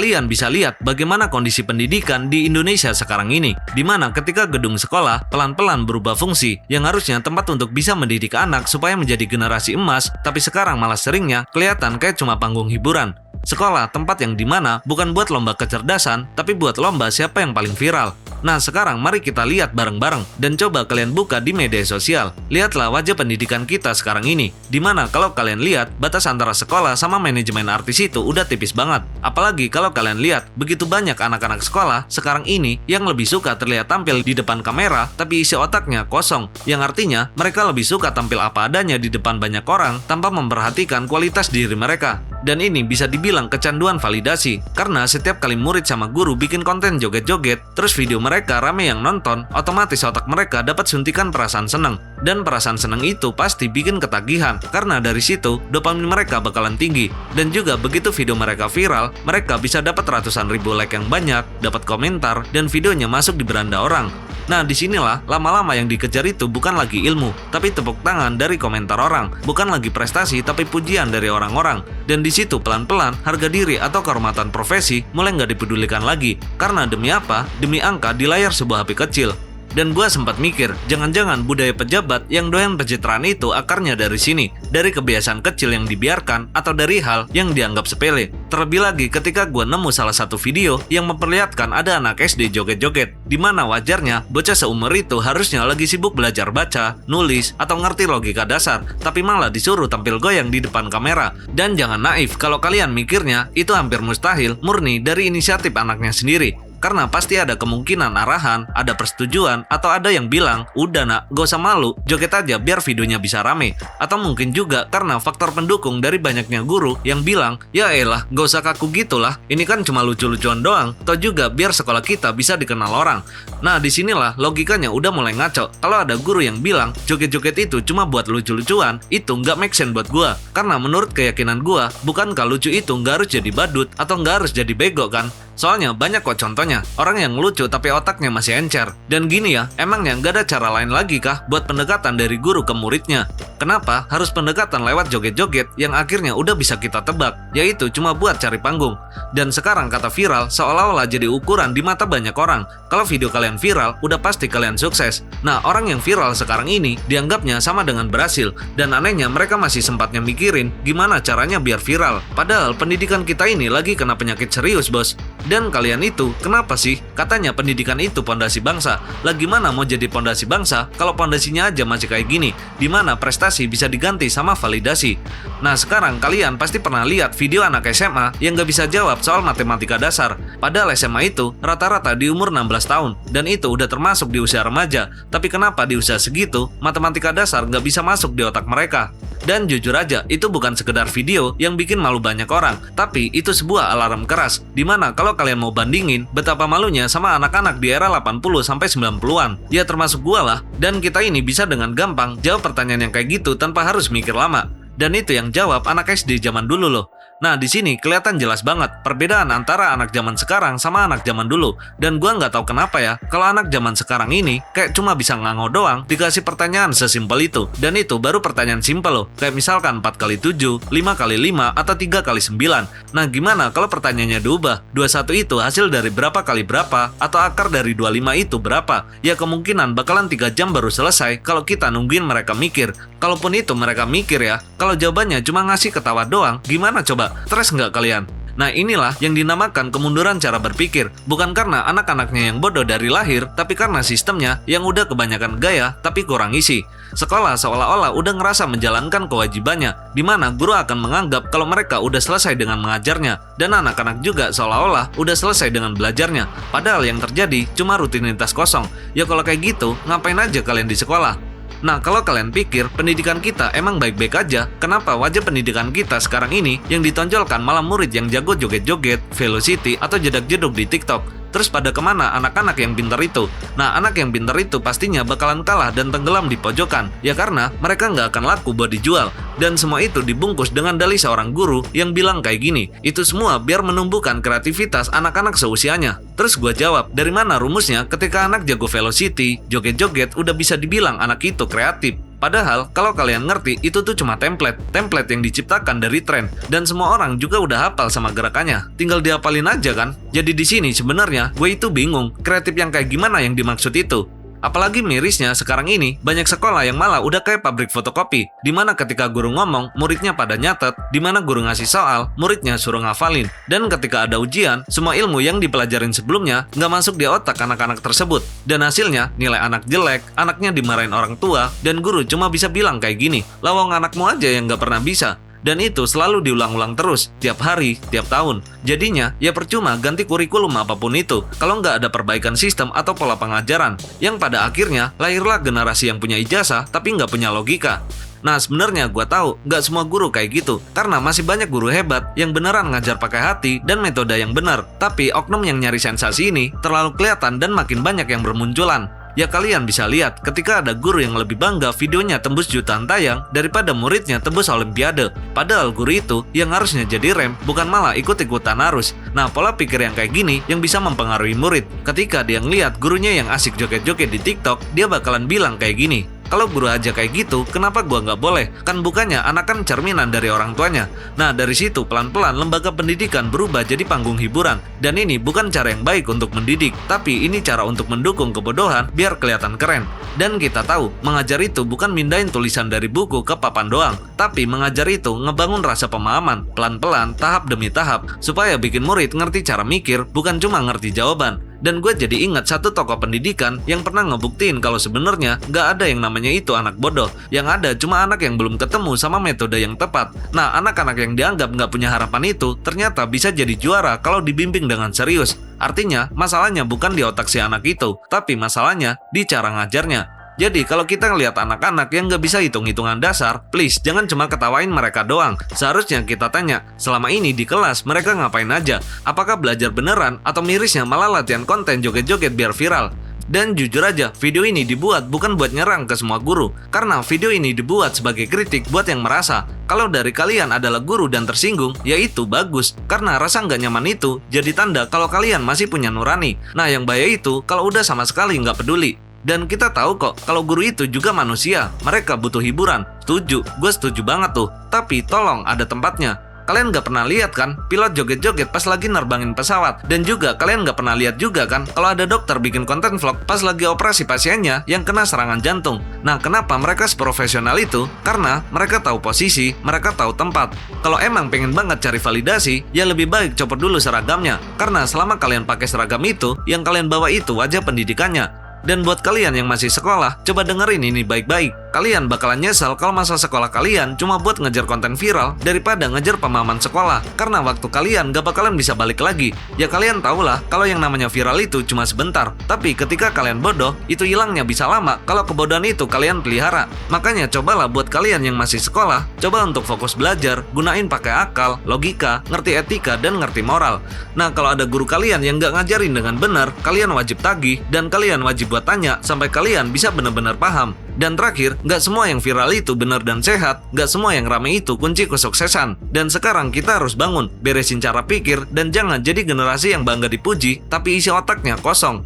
kalian bisa lihat bagaimana kondisi pendidikan di Indonesia sekarang ini, di mana ketika gedung sekolah pelan-pelan berubah fungsi yang harusnya tempat untuk bisa mendidik anak supaya menjadi generasi emas, tapi sekarang malah seringnya kelihatan kayak cuma panggung hiburan. Sekolah tempat yang dimana bukan buat lomba kecerdasan, tapi buat lomba siapa yang paling viral. Nah sekarang mari kita lihat bareng-bareng dan coba kalian buka di media sosial. Lihatlah wajah pendidikan kita sekarang ini, dimana kalau kalian lihat batas antara sekolah sama manajemen artis itu udah tipis banget. Apalagi kalau kalian lihat begitu banyak anak-anak sekolah sekarang ini yang lebih suka terlihat tampil di depan kamera tapi isi otaknya kosong, yang artinya mereka lebih suka tampil apa adanya di depan banyak orang tanpa memperhatikan kualitas diri mereka. Dan ini bisa dibilang kecanduan validasi, karena setiap kali murid sama guru bikin konten joget-joget, terus video mereka rame yang nonton, otomatis otak mereka dapat suntikan perasaan senang. Dan perasaan senang itu pasti bikin ketagihan, karena dari situ dopamin mereka bakalan tinggi. Dan juga begitu video mereka viral, mereka bisa dapat ratusan ribu like yang banyak, dapat komentar, dan videonya masuk di beranda orang. Nah disinilah lama-lama yang dikejar itu bukan lagi ilmu, tapi tepuk tangan dari komentar orang, bukan lagi prestasi tapi pujian dari orang-orang. Dan di situ pelan-pelan harga diri atau kehormatan profesi mulai nggak dipedulikan lagi, karena demi apa? Demi angka di layar sebuah HP kecil. Dan gue sempat mikir, jangan-jangan budaya pejabat yang doyan pencitraan itu akarnya dari sini, dari kebiasaan kecil yang dibiarkan atau dari hal yang dianggap sepele. Terlebih lagi ketika gue nemu salah satu video yang memperlihatkan ada anak SD joget-joget, di mana wajarnya bocah seumur itu harusnya lagi sibuk belajar baca, nulis, atau ngerti logika dasar, tapi malah disuruh tampil goyang di depan kamera. Dan jangan naif kalau kalian mikirnya itu hampir mustahil murni dari inisiatif anaknya sendiri. Karena pasti ada kemungkinan arahan, ada persetujuan, atau ada yang bilang, udah nak, gak usah malu, joget aja biar videonya bisa rame. Atau mungkin juga karena faktor pendukung dari banyaknya guru yang bilang, ya elah, gak usah kaku gitulah, ini kan cuma lucu-lucuan doang, atau juga biar sekolah kita bisa dikenal orang. Nah disinilah logikanya udah mulai ngaco. Kalau ada guru yang bilang, joget-joget itu cuma buat lucu-lucuan, itu nggak make sense buat gua. Karena menurut keyakinan gua, bukankah lucu itu nggak harus jadi badut, atau nggak harus jadi bego kan? Soalnya banyak kok contohnya, orang yang lucu tapi otaknya masih encer. Dan gini ya, emangnya nggak ada cara lain lagi kah buat pendekatan dari guru ke muridnya? Kenapa harus pendekatan lewat joget-joget yang akhirnya udah bisa kita tebak, yaitu cuma buat cari panggung? Dan sekarang kata viral seolah-olah jadi ukuran di mata banyak orang. Kalau video kalian viral, udah pasti kalian sukses. Nah, orang yang viral sekarang ini dianggapnya sama dengan berhasil. Dan anehnya mereka masih sempatnya mikirin gimana caranya biar viral. Padahal pendidikan kita ini lagi kena penyakit serius, bos. Dan kalian itu, kenapa sih? Katanya pendidikan itu pondasi bangsa. Lah gimana mau jadi pondasi bangsa kalau pondasinya aja masih kayak gini, dimana prestasi bisa diganti sama validasi. Nah sekarang kalian pasti pernah lihat video anak SMA yang gak bisa jawab soal matematika dasar. Padahal SMA itu rata-rata di umur 16 tahun, dan itu udah termasuk di usia remaja. Tapi kenapa di usia segitu, matematika dasar gak bisa masuk di otak mereka? Dan jujur aja, itu bukan sekedar video yang bikin malu banyak orang, tapi itu sebuah alarm keras, dimana kalau kalian mau bandingin betapa malunya sama anak-anak di era 80-90-an, ya termasuk gua lah. Dan kita ini bisa dengan gampang jawab pertanyaan yang kayak gitu tanpa harus mikir lama. Dan itu yang jawab anak SD zaman dulu loh. Nah di sini kelihatan jelas banget perbedaan antara anak zaman sekarang sama anak zaman dulu. Dan gua nggak tahu kenapa ya, kalau anak zaman sekarang ini kayak cuma bisa ngango doang dikasih pertanyaan sesimpel itu. Dan itu baru pertanyaan simpel loh, kayak misalkan 4x7, 5x5, atau 3x9. Nah gimana kalau pertanyaannya diubah? 21 itu hasil dari berapa kali berapa, atau akar dari 25 itu berapa? Ya kemungkinan bakalan 3 jam baru selesai kalau kita nungguin mereka mikir. Kalaupun itu mereka mikir ya, kalau jawabannya cuma ngasih ketawa doang, gimana coba? Stres nggak kalian? Nah inilah yang dinamakan kemunduran cara berpikir. Bukan karena anak-anaknya yang bodoh dari lahir, tapi karena sistemnya yang udah kebanyakan gaya tapi kurang isi. Sekolah seolah-olah udah ngerasa menjalankan kewajibannya, di mana guru akan menganggap kalau mereka udah selesai dengan mengajarnya, dan anak-anak juga seolah-olah udah selesai dengan belajarnya. Padahal yang terjadi cuma rutinitas kosong. Ya kalau kayak gitu, ngapain aja kalian di sekolah? Nah kalau kalian pikir pendidikan kita emang baik-baik aja, kenapa wajah pendidikan kita sekarang ini yang ditonjolkan malah murid yang jago joget-joget, velocity, atau jedak-jeduk di TikTok? Terus pada kemana anak-anak yang pintar itu? Nah anak yang pintar itu pastinya bakalan kalah dan tenggelam di pojokan. Ya karena mereka nggak akan laku buat dijual. Dan semua itu dibungkus dengan dalih seorang guru yang bilang kayak gini, itu semua biar menumbuhkan kreativitas anak-anak seusianya. Terus gue jawab, dari mana rumusnya ketika anak jago velocity, joget-joget udah bisa dibilang anak itu kreatif? Padahal kalau kalian ngerti itu tuh cuma template yang diciptakan dari tren dan semua orang juga udah hafal sama gerakannya. Tinggal dihafalin aja kan. Jadi di sini sebenarnya gue itu bingung kreatif yang kayak gimana yang dimaksud itu. Apalagi mirisnya sekarang ini banyak sekolah yang malah udah kayak pabrik fotokopi, dimana ketika guru ngomong, muridnya pada nyatet, dimana guru ngasih soal, muridnya suruh ngafalin. Dan ketika ada ujian, semua ilmu yang dipelajarin sebelumnya nggak masuk di otak anak-anak tersebut. Dan hasilnya, nilai anak jelek, anaknya dimarahin orang tua, dan guru cuma bisa bilang kayak gini, lawang anakmu aja yang nggak pernah bisa. Dan itu selalu diulang-ulang terus, tiap hari, tiap tahun. Jadinya, ya percuma ganti kurikulum apapun itu, kalau nggak ada perbaikan sistem atau pola pengajaran, yang pada akhirnya lahirlah generasi yang punya ijazah tapi nggak punya logika. Nah sebenarnya gue tahu nggak semua guru kayak gitu, karena masih banyak guru hebat yang beneran ngajar pakai hati dan metode yang benar. Tapi oknum yang nyari sensasi ini terlalu kelihatan dan makin banyak yang bermunculan. Ya kalian bisa lihat ketika ada guru yang lebih bangga videonya tembus jutaan tayang daripada muridnya tembus olimpiade. Padahal guru itu yang harusnya jadi rem, bukan malah ikut-ikutan arus. Nah pola pikir yang kayak gini yang bisa mempengaruhi murid. Ketika dia ngeliat gurunya yang asik joget-joget di TikTok, dia bakalan bilang kayak gini, kalau guru aja kayak gitu, kenapa gua nggak boleh? Kan bukannya anak kan cerminan dari orang tuanya. Nah dari situ pelan-pelan lembaga pendidikan berubah jadi panggung hiburan. Dan ini bukan cara yang baik untuk mendidik, tapi ini cara untuk mendukung kebodohan biar kelihatan keren. Dan kita tahu, mengajar itu bukan mindahin tulisan dari buku ke papan doang, tapi mengajar itu ngebangun rasa pemahaman, pelan-pelan, tahap demi tahap, supaya bikin murid ngerti cara mikir, bukan cuma ngerti jawaban. Dan gue jadi ingat satu tokoh pendidikan yang pernah ngebuktiin kalau sebenarnya nggak ada yang namanya itu anak bodoh. Yang ada cuma anak yang belum ketemu sama metode yang tepat. Nah, anak-anak yang dianggap nggak punya harapan itu ternyata bisa jadi juara kalau dibimbing dengan serius. Artinya, masalahnya bukan di otak si anak itu, tapi masalahnya di cara ngajarnya. Jadi kalau kita ngelihat anak-anak yang nggak bisa hitung-hitungan dasar, please jangan cuma ketawain mereka doang. Seharusnya kita tanya, selama ini di kelas mereka ngapain aja? Apakah belajar beneran atau mirisnya malah latihan konten joget-joget biar viral? Dan jujur aja, video ini dibuat bukan buat nyerang ke semua guru, karena video ini dibuat sebagai kritik buat yang merasa kalau dari kalian adalah guru dan tersinggung, ya itu bagus, karena rasa nggak nyaman itu jadi tanda kalau kalian masih punya nurani. Nah yang bahaya itu kalau udah sama sekali nggak peduli. Dan kita tahu kok kalau guru itu juga manusia, mereka butuh hiburan. Setuju, gue setuju banget tuh. Tapi tolong ada tempatnya. Kalian gak pernah lihat kan pilot joget-joget pas lagi nerbangin pesawat. Dan juga kalian gak pernah lihat juga kan kalau ada dokter bikin konten vlog pas lagi operasi pasiennya yang kena serangan jantung. Nah kenapa mereka seprofesional itu? Karena mereka tahu posisi, mereka tahu tempat. Kalau emang pengen banget cari validasi, ya lebih baik copot dulu seragamnya. Karena selama kalian pakai seragam itu, yang kalian bawa itu wajah pendidikannya. Dan buat kalian yang masih sekolah, coba dengerin ini baik-baik. Kalian bakalan nyesal kalau masa sekolah kalian cuma buat ngejar konten viral daripada ngejar pemahaman sekolah. Karena waktu kalian gak bakalan bisa balik lagi. Ya kalian tahulah kalau yang namanya viral itu cuma sebentar. Tapi ketika kalian bodoh, itu hilangnya bisa lama kalau kebodohan itu kalian pelihara. Makanya cobalah buat kalian yang masih sekolah, coba untuk fokus belajar, gunain pakai akal, logika, ngerti etika, dan ngerti moral. Nah kalau ada guru kalian yang gak ngajarin dengan benar, kalian wajib tagih dan kalian wajib buat tanya sampai kalian bisa benar-benar paham. Dan terakhir, nggak semua yang viral itu benar dan sehat, nggak semua yang rame itu kunci kesuksesan. Dan sekarang kita harus bangun, beresin cara pikir, dan jangan jadi generasi yang bangga dipuji, tapi isi otaknya kosong.